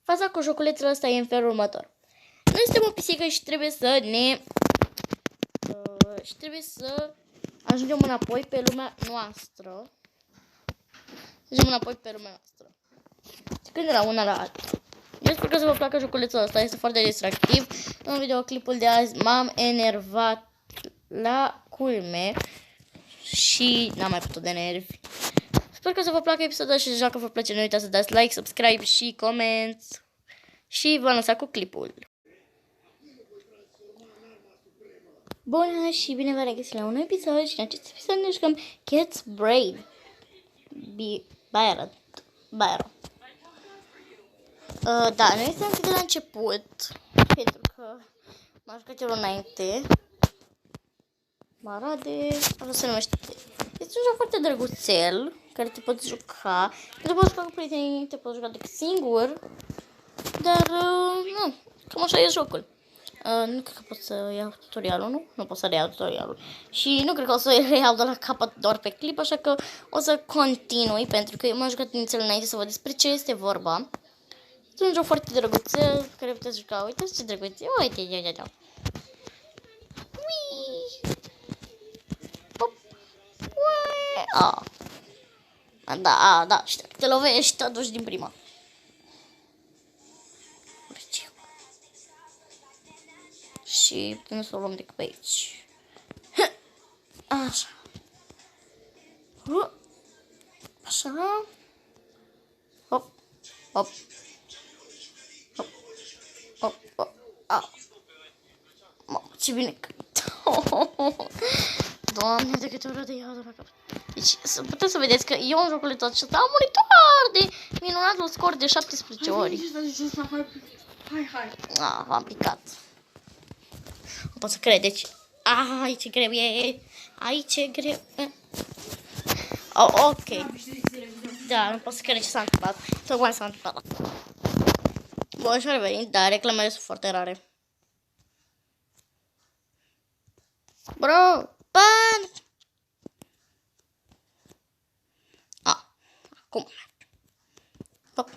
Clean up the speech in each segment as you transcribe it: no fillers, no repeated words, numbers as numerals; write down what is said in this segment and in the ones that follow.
Faza cu joculețul ăsta e în felul următor. Noi suntem o pisică și trebuie să ajungem înapoi pe lumea noastră. Când de la una la alta. Eu sper că să vă placă joculețul ăsta, este foarte distractiv. În videoclipul de azi m-am enervat la culme și n-am mai putut de nervi. Sper că să vă placă episodul și dacă vă place, nu uitați să dați like, subscribe și comment. Și vă lăsa cu clipul. Bună și bine vă regăsit la un episod și în acest episod ne jucăm Cat's Brain. Byron. Da, noi suntem de la început, pentru că m-am jucat eu înainte. Marade, așa se numește. Este un joc foarte drăguțel, care te poți juca. Te poți juca cu prietenii, te poți juca decât singur. Dar, nu, cam așa e jocul. Nu cred că pot să iau tutorialul, nu? Nu pot să reiau tutorialul. Și nu cred că o să reiau de la capăt doar pe clip, așa că o să continui, pentru că eu m-am jucat inițial înainte să văd despre ce este vorba. Este un joc foarte drăguțel, care puteți juca. Uitați ce drăguț e. Uite, ia. Da, știu. Te lovești, te aduci din prima. Și putem să o luăm de pe aici. Așa. Așa. Hop. Mamă, ce bine că... Doamne, de câte ori de iau de la capăt. Deci, puteți să vedeți că eu în joculețul acesta am monitor de minunatul scor de 17 ori. Hai. V-am picat. Nu pot să credeți. Ai, ce greu e. Ok. Da, nu pot să cred ce s-a întâmplat. Tocmai s-a întâmplat. Bun, și-a revenit, dar reclamele sunt foarte rare. Bro, ban! Acum. Hop.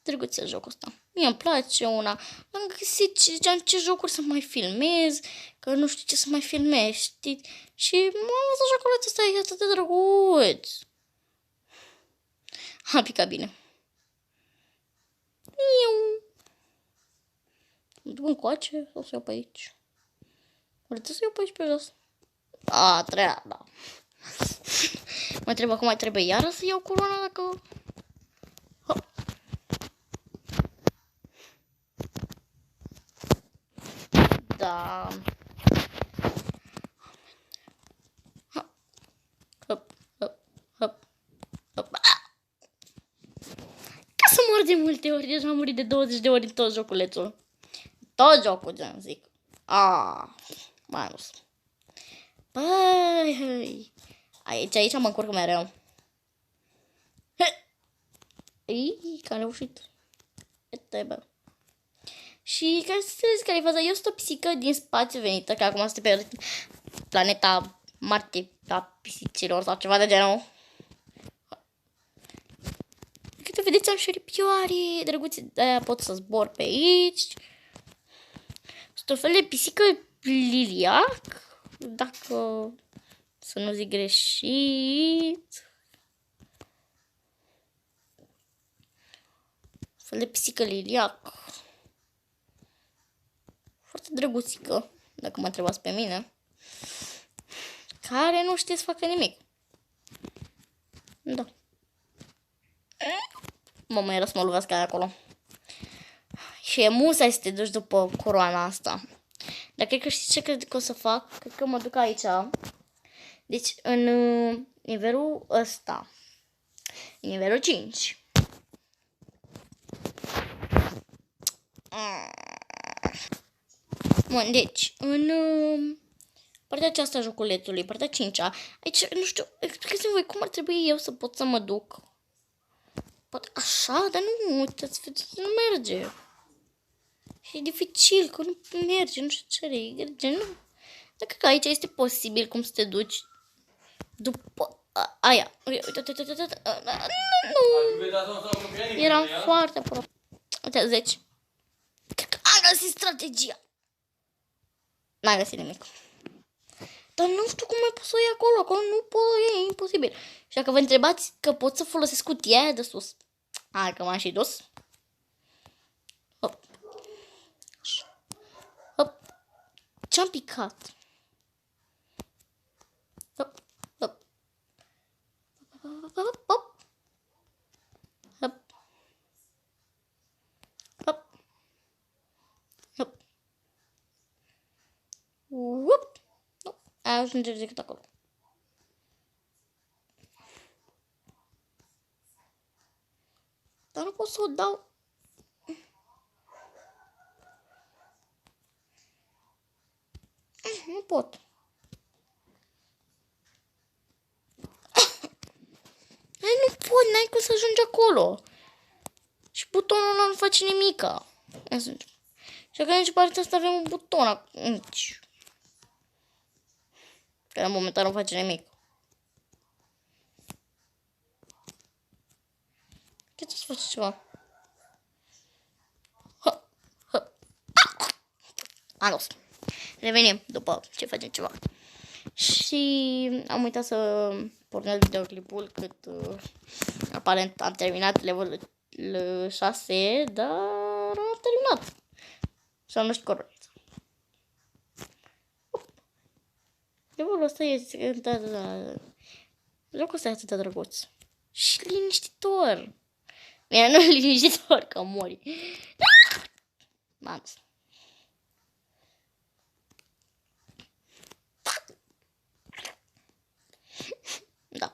Drăguțel jocul ăsta. Mie îmi place una. Am găsit ce jocuri să mai filmez, că nu știu ce să mai filmez, știți? Și m-am văzut joculețul ăsta, e atât de drăguț. A picat bine. Mă duc încoace sau să iau pe aici? Vreți să iau pe aici pe jos? Treia, da. Mă întreb acum, mai trebuie iară să iau coloana dacă... Hop. Da. Hop. Ca să mor de multe ori, deja am murit de 20 de ori în tot joculețul. Tot jocul, gen, zic. Mai ales. Băi, aici mă încurc mereu. Că am reușit. Și ca să știți care e faza, eu sunt o pisică din spațiu venită, că acum sunt pe planeta Marte, a pisicilor sau ceva de genul. Câte vedeți, am șeripioare drăguțe, de-aia pot să zbor pe aici. Sunt o fel de pisică liliac, dacă să nu zic greșit. Fel de pisică liliac. Foarte drăguțică, dacă mă întrebați pe mine. Care nu știe să facă nimic. Da. Mama, era să mă lovească aia acolo. Și e musai să te duci după coroana asta. Dar cred că știți ce cred că o să fac? Cred că mă duc aici. Deci în nivelul ăsta. Nivelul 5. Bun, deci în partea aceasta a joculețului, partea 5-a. Aici, nu știu, explicați-mi voi cum ar trebui eu să pot să mă duc. Poate așa, dar nu, uitați, nu merge. Și e dificil, că nu merge, nu știu ce merge, nu. Dacă că aici este posibil cum să te duci după Aia. Nu. Eram foarte aproape. Uite, 10. Cred că am găsit strategia. N-am găsit nimic. Dar nu știu cum mai pot să o iei acolo. Acolo nu pot să o iei, e imposibil. Și dacă vă întrebați că pot să folosesc cutia aia de sus. Hai că m-am și dus. Hop. Hop. Ce-am picat? Hop. Hop. Hop. Hop. Hop. Hop. Hop. Hop. Ai ajunge decât acolo. Dar nu pot să o dau. Nu pot. Nu pot, n-ai cum să ajungi acolo. Și butonul ăla nu face nimica. Și că nici partea asta avem un buton aici. Care momentan nu face nimic. Ce să faci ceva? Am dus. Revenim după ce facem ceva. Și am uitat să pornesc videoclipul cât aparent am terminat levelul 6, dar am terminat. Și am nu știu corect. Levelul ăsta este locul ăsta e atât de drăguț. Și liniștitor. Bine, nu liniștitor, că mori. M-am dus. Da.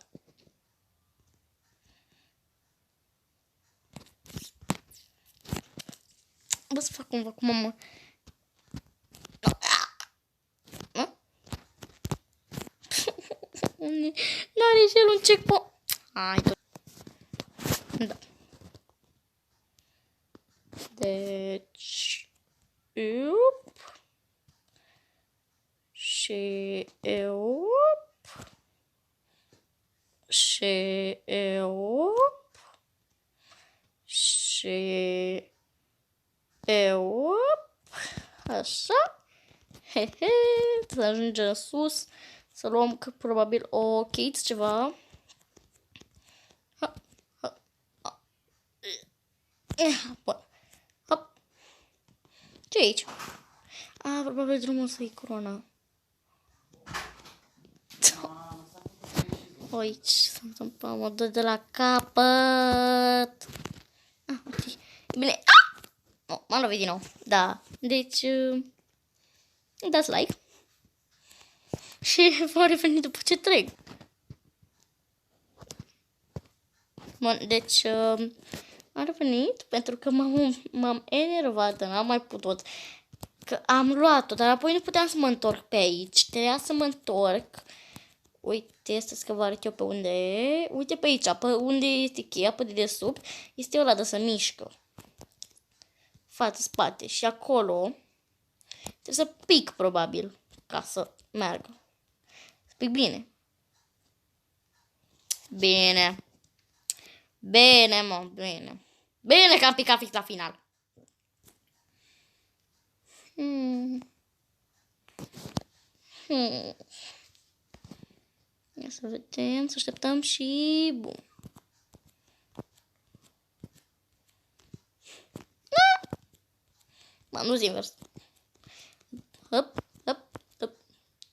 Bă, să fac cumva cum am... N-are și el un checkpoint. Hai, da. Deci... Și așa. Hehe, să ajungem sus. Să luăm că probabil o case ceva. Bun. Hop. Ce e aici? Probabil drumul să iei corona. Aici sunt în mă dă de la capăt. Okay. Bine. M-am lovit din nou. Da. Deci dați like. Și vom reveni după ce trec. Bun, deci am revenit pentru că m-am enervat, n-am mai putut. Că am luat-o, dar apoi nu puteam să mă întorc pe aici. Trebuia să mă întorc. Uite, să vă arăt eu pe unde e. Uite pe aici, pe unde este cheia, pe dedesubt, este ăla de să mișcă. Față, spate. Și acolo trebuie să pic, probabil, ca să meargă. Să pic bine. Bine. Bine, mă, bine. Bine că am picat fix la final. Ia să vedem, să așteptăm și bun. M-am dus invers. Hop, hop, hop.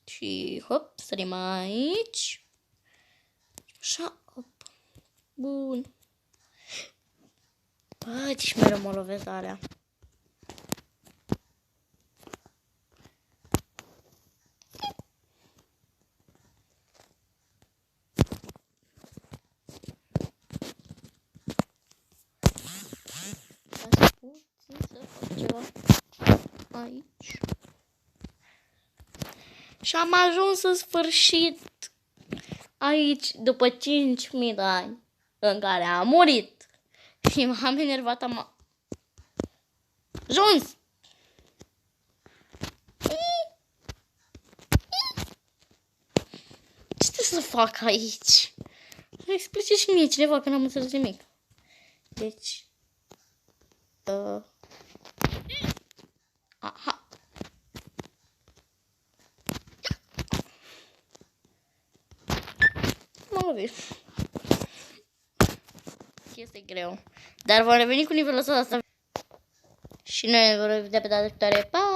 Și hop, sărim aici. Așa, hop. Bun. Bă, ce șmeră mă lovesc alea. Aici. Și am ajuns în sfârșit aici după 5.000 de ani în care am murit. Și m-am enervat, am ajuns. Ce să fac aici? Îmi explice și mie cineva că n-am înțeles nimic. Deci... Aha. M-am lovit. Este greu. Dar vom reveni cu nivelul ăsta. Și noi ne vom vedea pe data viitoare. Pa!